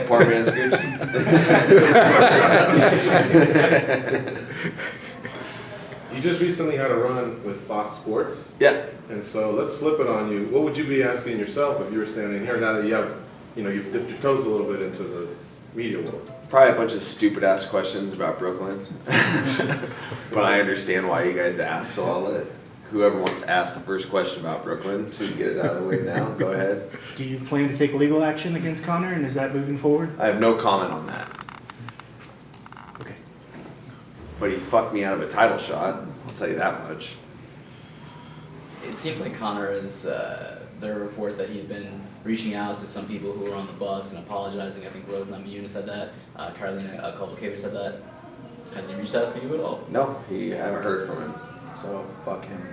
Poor man's Gucci. You just recently had a run with Fox Sports. Yeah. And so let's flip it on you. What would you be asking yourself if you were standing here now that you have, you've dipped your toes a little bit into the media world? Probably a bunch of stupid ass questions about Brooklyn. But I understand why you guys ask, so I'll let whoever wants to ask the first question about Brooklyn, so we can get it out of the way now. Go ahead. Do you plan to take legal action against Conor, and is that moving forward? I have no comment on that. Okay. But he fucked me out of a title shot, I'll tell you that much. It seems like Conor is, there are reports that he's been reaching out to some people who were on the bus and apologizing. I think Rose Namajunas said that, Carolina Kowalkiewicz said that. Has he reached out to you at all? No, I haven't heard from him, so fuck him.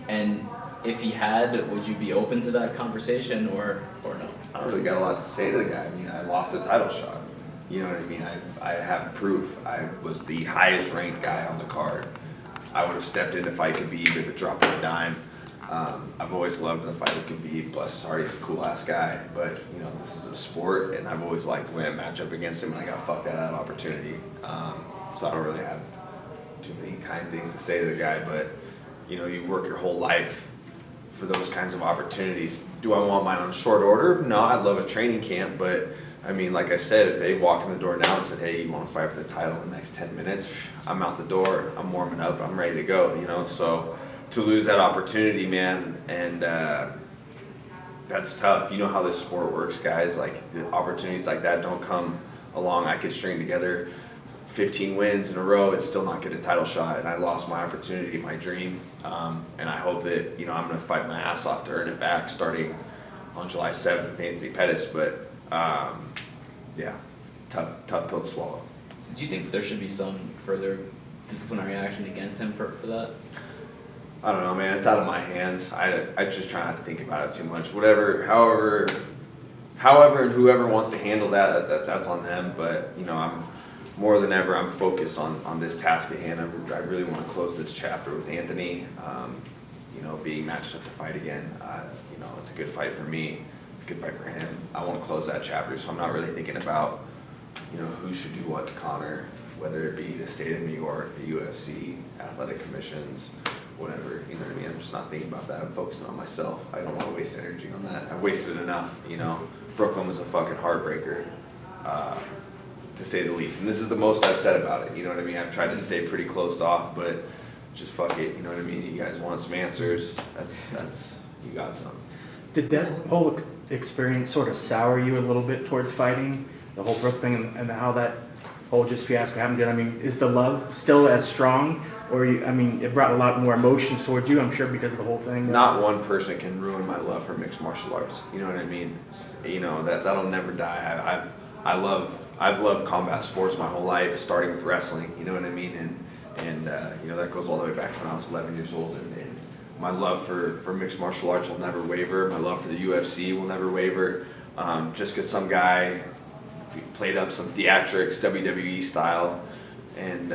And if he had, would you be open to that conversation or no? I don't really got a lot to say to the guy. I mean, I lost a title shot. You know what I mean? I have proof. I was the highest ranked guy on the card. I would have stepped in if I could be either the drop of a dime. I've always loved the fight with Khabib. Bless his heart, he's a cool ass guy. But this is a sport, and I've always liked the way I match up against him, and I got fucked out of that opportunity. So I don't really have too many kind things to say to the guy. But you work your whole life for those kinds of opportunities. Do I want mine on short order? No, I'd love a training camp, but I mean, like I said, if they walked in the door now and said, hey, you want to fight for the title in the next 10 minutes, I'm out the door, I'm warming up, I'm ready to go, so to lose that opportunity, man, and that's tough. You know how this sport works, guys. Like, the opportunities like that don't come along. I could string together 15 wins in a row and still not get a title shot, and I lost my opportunity, my dream, and I hope that, I'm going to fight my ass off to earn it back starting on July 7th with Anthony Pettis, but yeah, tough pill to swallow. Do you think there should be some further disciplinary action against him for that? I don't know, man. It's out of my hands. I just try not to think about it too much. However, and whoever wants to handle that's on them. But I'm more than ever, I'm focused on this task at hand. I really want to close this chapter with Anthony. Being matched up to fight again. It's a good fight for me. It's a good fight for him. I want to close that chapter, so I'm not really thinking about who should do what to Conor, whether it be the state of New York, the UFC, athletic commissions, whatever. You know what I mean? I'm just not thinking about that. I'm focusing on myself. I don't want to waste energy on that. I've wasted enough. Brooklyn was a fucking heartbreaker, to say the least. And this is the most I've said about it. You know what I mean? I've tried to stay pretty closed off, but just fuck it. You know what I mean? You guys want some answers? That's you got some. Did that whole experience sort of sour you a little bit towards fighting? The whole Brook thing and how that whole just fiasco happened? I mean, is the love still as strong? Or, it brought a lot more emotions towards you, I'm sure, because of the whole thing. Not one person can ruin my love for mixed martial arts. You know what I mean? That'll never die. I've loved combat sports my whole life, starting with wrestling. You know what I mean? And that goes all the way back when I was 11 years old. And my love for mixed martial arts will never waver. My love for the UFC will never waver. Just because some guy played up some theatrics, WWE style, and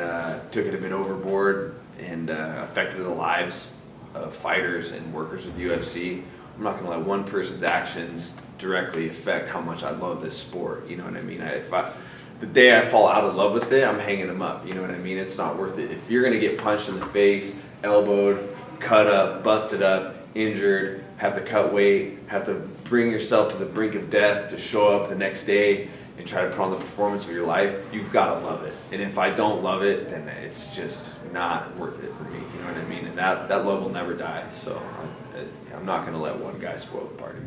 took it a bit overboard and affected the lives of fighters and workers with the UFC. I'm not going to let one person's actions directly affect how much I love this sport. You know what I mean? The day I fall out of love with it, I'm hanging them up. You know what I mean? It's not worth it. If you're going to get punched in the face, elbowed, cut up, busted up, injured, have to cut weight, have to bring yourself to the brink of death to show up the next day and try to put on the performance of your life, you've got to love it. And if I don't love it, then it's just not worth it for me. You know what I mean? And that love will never die. So I'm not going to let one guy spoil the party.